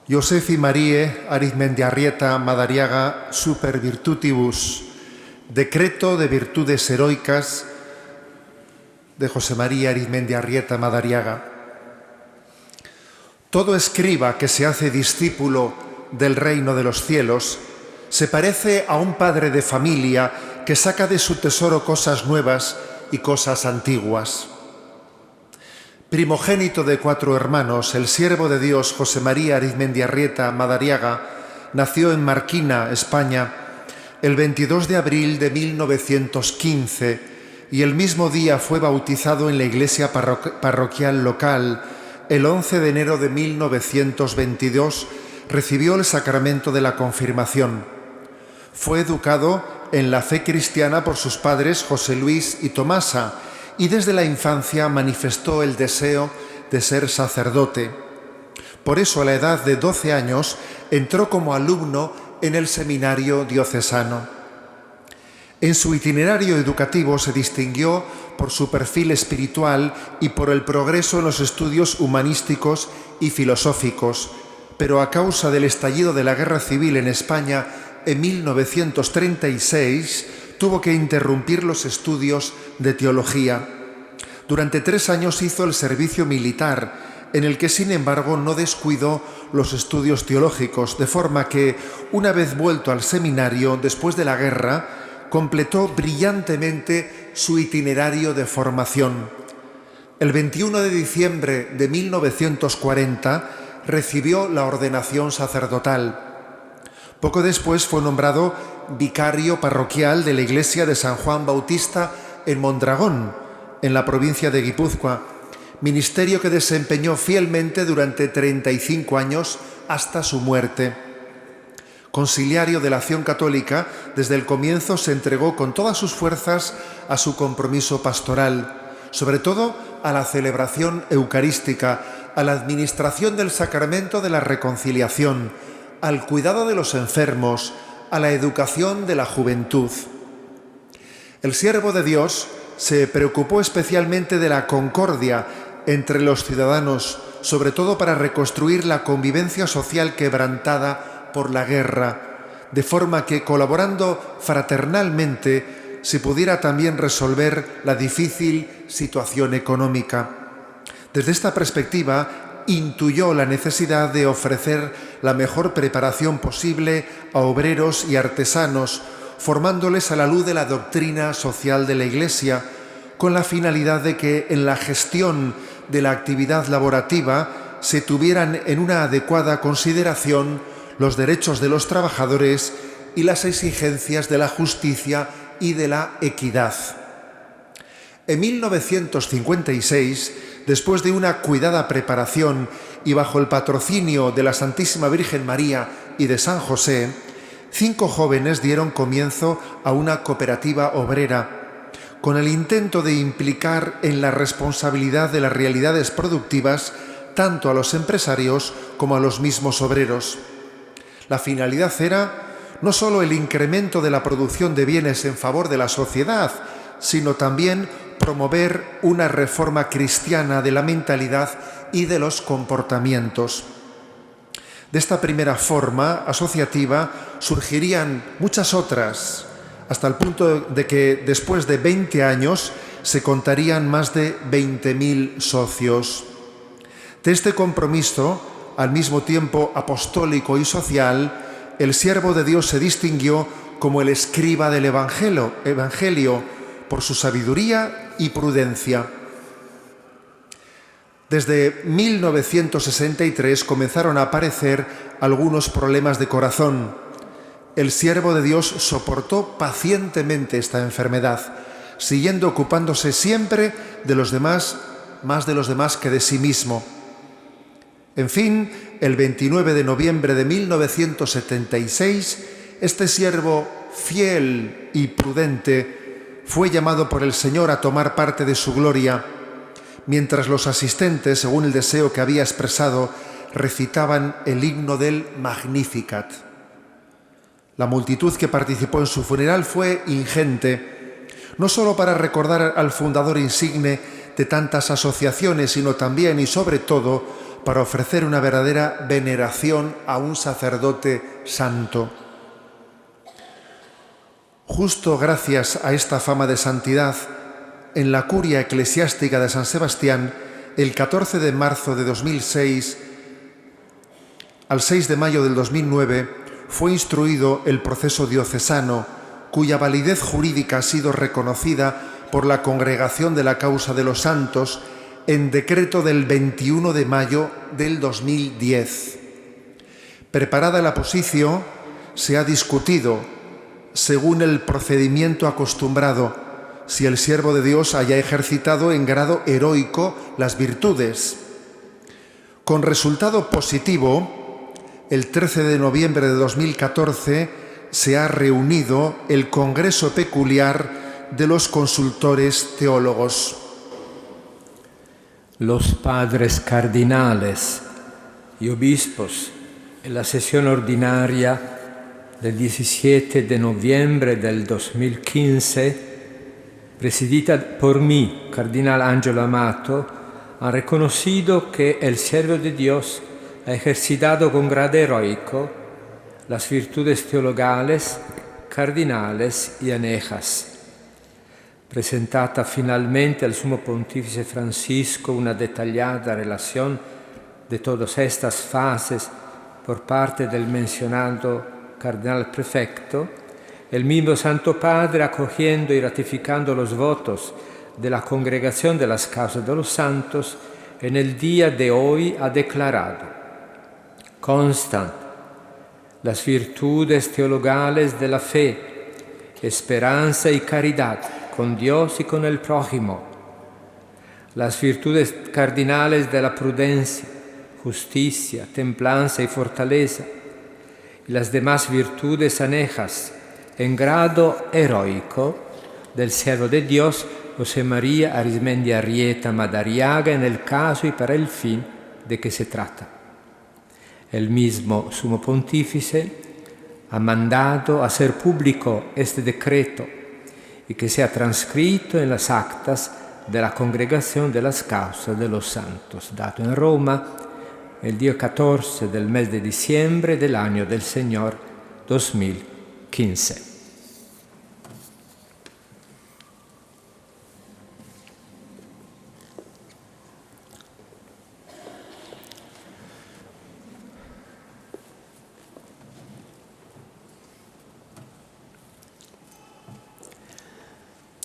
Josefi Marie Arizmendiarrieta Madariaga Super Virtutibus, decreto de virtudes heroicas de José María Arizmendiarrieta Madariaga. Todo escriba que se hace discípulo del reino de los cielos se parece a un padre de familia que saca de su tesoro cosas nuevas y cosas antiguas. Primogénito de 4 hermanos, el siervo de Dios José María Arizmendiarrieta Madariaga nació en Marquina, España, el 22 de abril de 1915 y el mismo día fue bautizado en la iglesia parroquial local. El 11 de enero de 1922 recibió el sacramento de la confirmación. Fue educado en la fe cristiana por sus padres José Luis y Tomasa, y desde la infancia manifestó el deseo de ser sacerdote. Por eso, a la edad de 12 años, entró como alumno en el seminario diocesano. En su itinerario educativo se distinguió por su perfil espiritual y por el progreso en los estudios humanísticos y filosóficos, pero a causa del estallido de la Guerra Civil en España en 1936, tuvo que interrumpir los estudios de teología. Durante 3 años hizo el servicio militar, en el que sin embargo no descuidó los estudios teológicos, de forma que, una vez vuelto al seminario después de la guerra, completó brillantemente su itinerario de formación. El 21 de diciembre de 1940 recibió la ordenación sacerdotal. Poco después fue nombrado vicario parroquial de la iglesia de San Juan Bautista en Mondragón, en la provincia de Guipúzcoa, ministerio que desempeñó fielmente durante 35 años hasta su muerte. Conciliario de la Acción Católica, desde el comienzo se entregó con todas sus fuerzas a su compromiso pastoral, sobre todo a la celebración eucarística, a la administración del sacramento de la reconciliación, al cuidado de los enfermos, a la educación de la juventud. El siervo de Dios se preocupó especialmente de la concordia entre los ciudadanos, sobre todo para reconstruir la convivencia social quebrantada por la guerra, de forma que, colaborando fraternalmente, se pudiera también resolver la difícil situación económica. Desde esta perspectiva, intuyó la necesidad de ofrecer la mejor preparación posible a obreros y artesanos, formándoles a la luz de la doctrina social de la Iglesia, con la finalidad de que en la gestión de la actividad laborativa se tuvieran en una adecuada consideración los derechos de los trabajadores y las exigencias de la justicia y de la equidad. En 1956, después de una cuidada preparación y bajo el patrocinio de la Santísima Virgen María y de San José, 5 jóvenes dieron comienzo a una cooperativa obrera, con el intento de implicar en la responsabilidad de las realidades productivas tanto a los empresarios como a los mismos obreros. La finalidad era no solo el incremento de la producción de bienes en favor de la sociedad, sino también promover una reforma cristiana de la mentalidad y de los comportamientos. De esta primera forma asociativa surgirían muchas otras, hasta el punto de que después de 20 años se contarían más de 20.000 socios. De este compromiso, al mismo tiempo apostólico y social, el siervo de Dios se distinguió como el escriba del Evangelio por su sabiduría y prudencia. Desde 1963 comenzaron a aparecer algunos problemas de corazón. El siervo de Dios soportó pacientemente esta enfermedad, siguiendo ocupándose siempre de los demás, más de los demás que de sí mismo. En fin, el 29 de noviembre de 1976, este siervo fiel y prudente fue llamado por el Señor a tomar parte de su gloria, mientras los asistentes, según el deseo que había expresado, recitaban el himno del Magnificat. La multitud que participó en su funeral fue ingente, no solo para recordar al fundador insigne de tantas asociaciones, sino también y sobre todo para ofrecer una verdadera veneración a un sacerdote santo. Justo gracias a esta fama de santidad, en la curia eclesiástica de San Sebastián, el 14 de marzo de 2006 al 6 de mayo del 2009, fue instruido el proceso diocesano, cuya validez jurídica ha sido reconocida por la Congregación de la Causa de los Santos en decreto del 21 de mayo del 2010. Preparada la posición, se ha discutido, según el procedimiento acostumbrado, si el siervo de Dios haya ejercitado en grado heroico las virtudes. Con resultado positivo, el 13 de noviembre de 2014 se ha reunido el Congreso Peculiar de los Consultores Teólogos. Los padres cardinales y obispos en la sesión ordinaria del 17 de noviembre del 2015, presidida por mí, Cardenal Ángelo Amato, han reconocido que el siervo de Dios ha ejercitado con grado heroico las virtudes teologales, cardinales y anejas. Presentata finalmente al Sumo Pontífice Francisco una detallada relación de todas estas fases por parte del mencionado Cardenal Prefecto, el mismo Santo Padre, acogiendo y ratificando los votos de la Congregación de las Causas de los Santos, en el día de hoy ha declarado: constan las virtudes teologales de la fe, esperanza y caridad con Dios y con el prójimo, las virtudes cardinales de la prudencia, justicia, templanza y fortaleza, y las demás virtudes anejas en grado heroico del siervo de Dios José María Arizmendi Arrieta Madariaga, en el caso y para el fin de que se trata. El mismo Sumo Pontífice ha mandado hacer público este decreto y que sea transcrito en las actas de la Congregación de las Causas de los Santos, dato en Roma el día 14 del mes de diciembre del año del Señor 2015.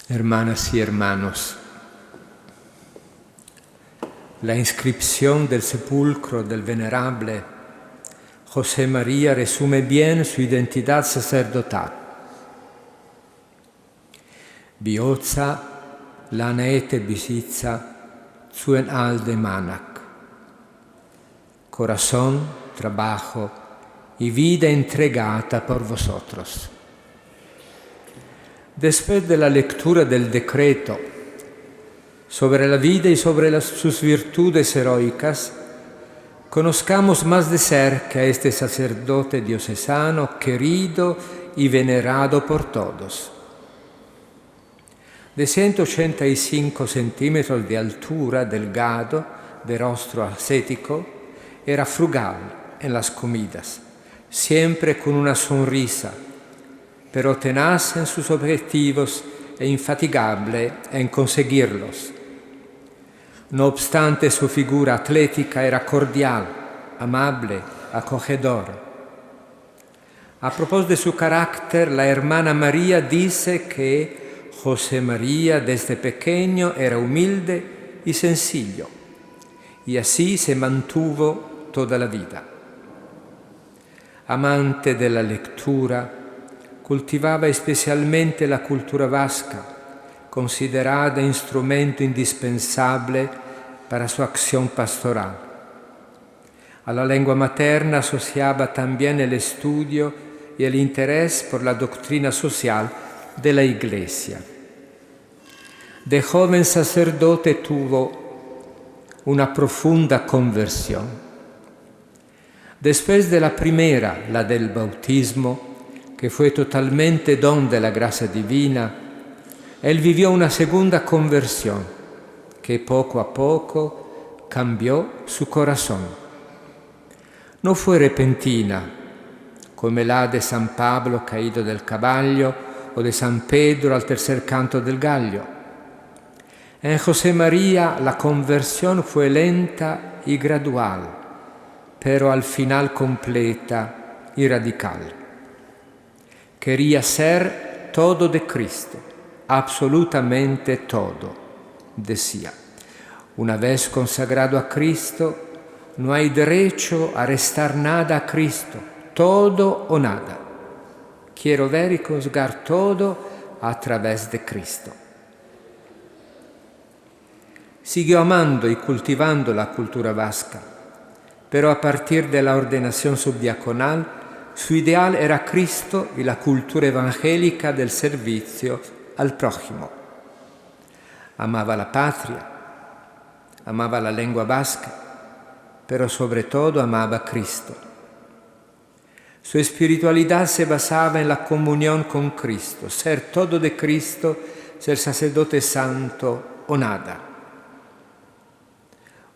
Hermanas y hermanos, la inscripción del sepulcro del venerable José María resume bien su identidad sacerdotal. Bihotza lanaete bisitza zuen alde manak. Corazón, trabajo y vida entregada por vosotros. Después de la lectura del decreto sobre la vida y sobre sus virtudes heroicas, conozcamos más de cerca a este sacerdote diocesano querido y venerado por todos. De 185 centímetros de altura, delgado, de rostro ascético, era frugal en las comidas, siempre con una sonrisa, pero tenaz en sus objetivos e infatigable en conseguirlos. No obstante, su figura atlética era cordial, amable, acogedora. A propósito de su carácter, la hermana María dice que José María desde pequeño era humilde y sencillo, y así se mantuvo toda la vida. Amante de la lectura, cultivaba especialmente la cultura vasca, considerada instrumento indispensable para su acción pastoral. A la lengua materna asociaba también el estudio y el interés por la doctrina social de la Iglesia. De joven sacerdote tuvo una profunda conversión. Después de la primera, la del bautismo, que fue totalmente don de la gracia divina, él vivió una segunda conversión que poco a poco cambió su corazón. No fue repentina, come la de San Pablo caído del caballo o de San Pedro al tercer canto del gallo. En José María la conversión fue lenta y gradual, pero al final completa y radical. Quería ser todo de Cristo, absolutamente todo, decía. Una vez consagrado a Cristo, no hay derecho a restar nada a Cristo, todo o nada. Quiero ver y juzgar todo a través de Cristo. Siguió amando y cultivando la cultura vasca, pero a partir de la ordenación subdiaconal, su ideal era Cristo y la cultura evangélica del servicio al prójimo. Amaba la patria, amaba la lengua vasca, pero sobre todo amaba a Cristo. Su espiritualidad se basaba en la comunión con Cristo, ser todo de Cristo, ser sacerdote santo o nada.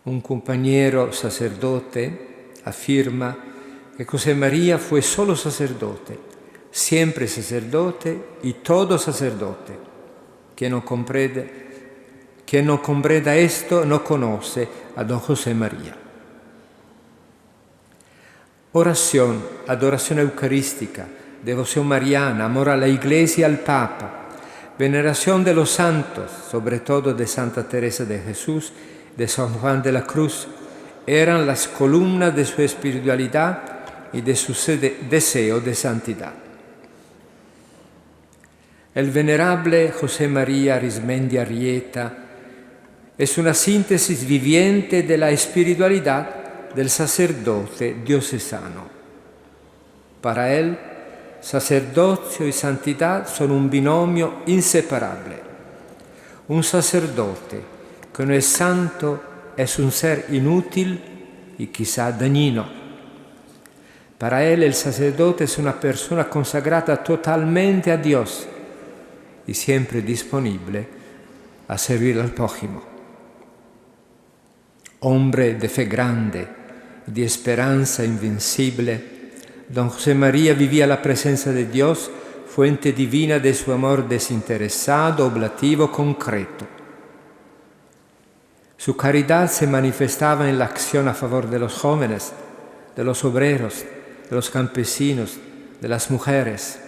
Un compañero sacerdote afirma que José María fue solo sacerdote, siempre sacerdote y todo sacerdote. Quien no comprenda esto no conoce a don José María. Oración, adoración eucarística, devoción mariana, amor a la Iglesia y al Papa, veneración de los santos, sobre todo de Santa Teresa de Jesús, de San Juan de la Cruz, eran las columnas de su espiritualidad y de su deseo de santidad. El venerable José María Arizmendi Arrieta es una síntesis viviente de la espiritualidad del sacerdote diocesano. Para él, sacerdocio y santidad son un binomio inseparable. Un sacerdote que no es santo es un ser inútil y quizá dañino. Para él el sacerdote es una persona consagrada totalmente a Dios y siempre disponible a servir al prójimo. Hombre de fe grande y de esperanza invencible, don José María vivía la presencia de Dios, fuente divina de su amor desinteresado, oblativo, concreto. Su caridad se manifestaba en la acción a favor de los jóvenes, de los obreros, de los campesinos, de las mujeres.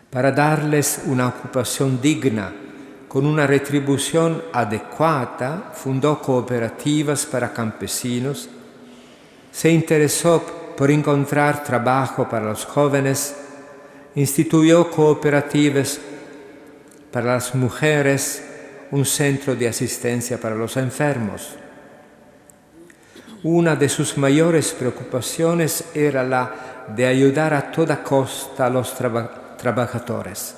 Para darles una ocupación digna, con una retribución adecuada, fundó cooperativas para campesinos, se interesó por encontrar trabajo para los jóvenes, instituyó cooperativas para las mujeres, un centro de asistencia para los enfermos. Una de sus mayores preocupaciones era la de ayudar a toda costa a los trabajadores.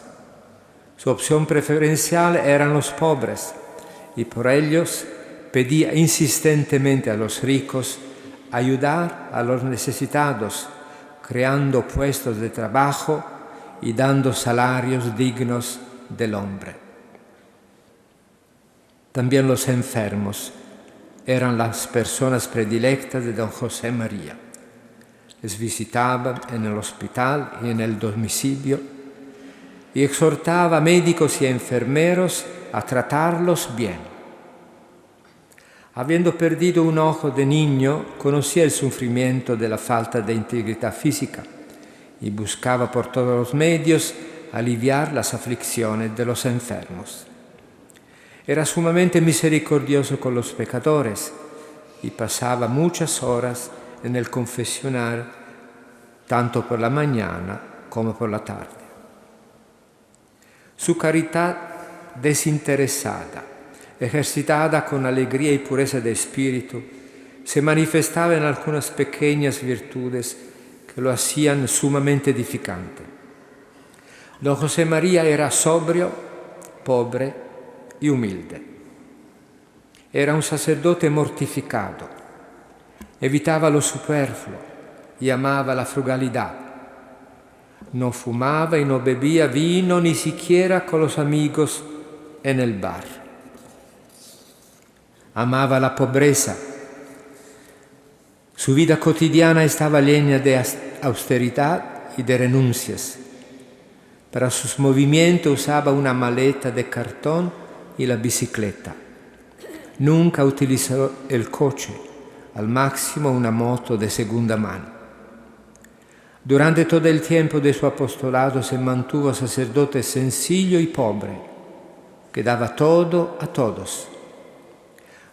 Su opción preferencial eran los pobres y por ellos pedía insistentemente a los ricos ayudar a los necesitados, creando puestos de trabajo y dando salarios dignos del hombre. También los enfermos eran las personas predilectas de don José María. Les visitaba en el hospital y en el domicilio y exhortaba a médicos y enfermeros a tratarlos bien. Habiendo perdido un ojo de niño, conocía el sufrimiento de la falta de integridad física y buscaba por todos los medios aliviar las aflicciones de los enfermos. Era sumamente misericordioso con los pecadores y pasaba muchas horas en el confesionario, tanto por la mañana como por la tarde. Su caridad desinteresada, ejercitada con alegría y pureza de espíritu, se manifestaba en algunas pequeñas virtudes que lo hacían sumamente edificante. Don José María era sobrio, pobre y humilde. Era un sacerdote mortificado, evitaba lo superfluo y amaba la frugalidad. No fumaba y no bebía vino ni siquiera con los amigos en el bar. amaba la pobreza. Su vida cotidiana estaba llena de austeridad y de renuncias. Para sus movimientos usaba una maleta de cartón y la bicicleta. Nunca utilizó el coche, al máximo una moto de segunda mano. Durante todo el tiempo de su apostolado se mantuvo sacerdote sencillo y pobre, que daba todo a todos.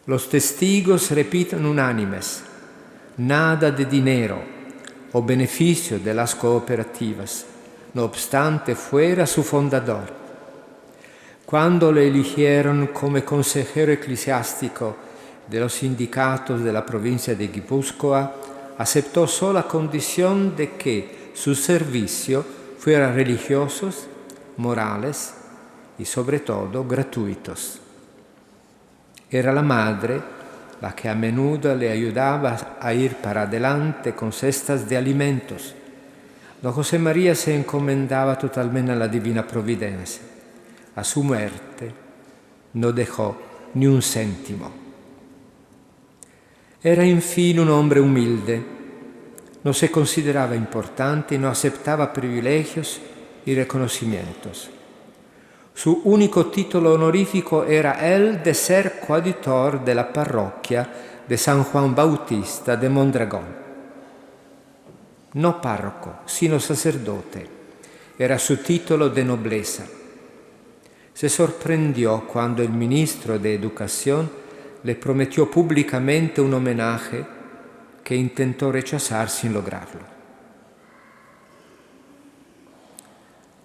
Los testigos repiten unánimes: nada de dinero o beneficio de las cooperativas, no obstante fuera su fundador. Cuando le eligieron como consejero eclesiástico de los sindicatos de la provincia de Guipúzcoa, aceptó solo a condición de que su servicio fuera religiosos, morales y sobre todo gratuitos. Era la madre la que a menudo le ayudaba a ir para adelante con cestas de alimentos. Don José María se encomendaba totalmente a la divina providencia. A su muerte no dejó ni un céntimo. Era en fin un hombre humilde, no se consideraba importante y no aceptaba privilegios y reconocimientos. Su único título honorífico era el de ser coaditor de la parroquia de San Juan Bautista de Mondragón. No párroco, sino sacerdote, era su título de nobleza. Se sorprendió cuando el ministro de Educación le prometió públicamente un homenaje que intentó rechazar sin lograrlo.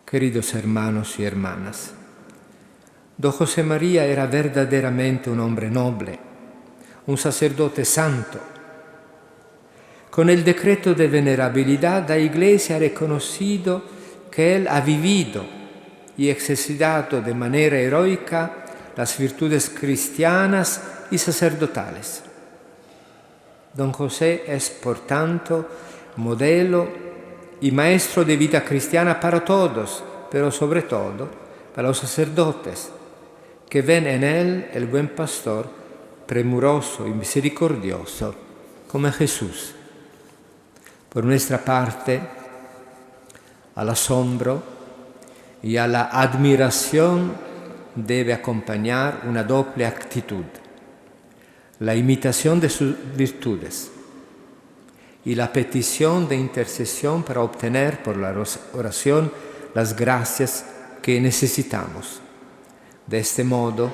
Queridos hermanos y hermanas, Don José María era verdaderamente un hombre noble, un sacerdote santo. Con el decreto de venerabilidad, la Iglesia ha reconocido que él ha vivido y ejercitado de manera heroica las virtudes cristianas y sacerdotales. Don José es, por tanto, modelo y maestro de vida cristiana para todos, pero sobre todo para los sacerdotes, que ven en él el buen pastor, premuroso y misericordioso, como Jesús. Por nuestra parte, al asombro y a la admiración debe acompañar una doble actitud: la imitación de sus virtudes y la petición de intercesión para obtener por la oración las gracias que necesitamos. De este modo,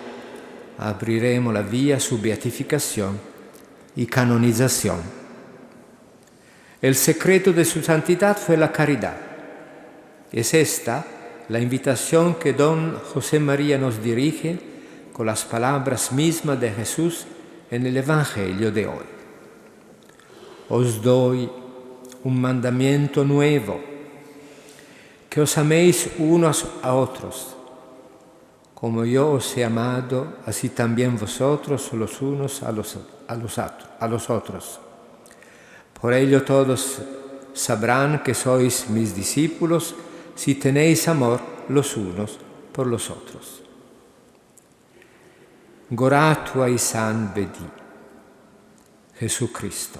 abriremos la vía a su beatificación y canonización. El secreto de su santidad fue la caridad. Es esta la invitación que don José María nos dirige con las palabras mismas de Jesús en el Evangelio de hoy. Os doy un mandamiento nuevo, que os améis unos a otros. Como yo os he amado, así también vosotros los unos a los otros. Por ello todos sabrán que sois mis discípulos si tenéis amor los unos por los otros. Goratua y San Bedi, Jesucristo.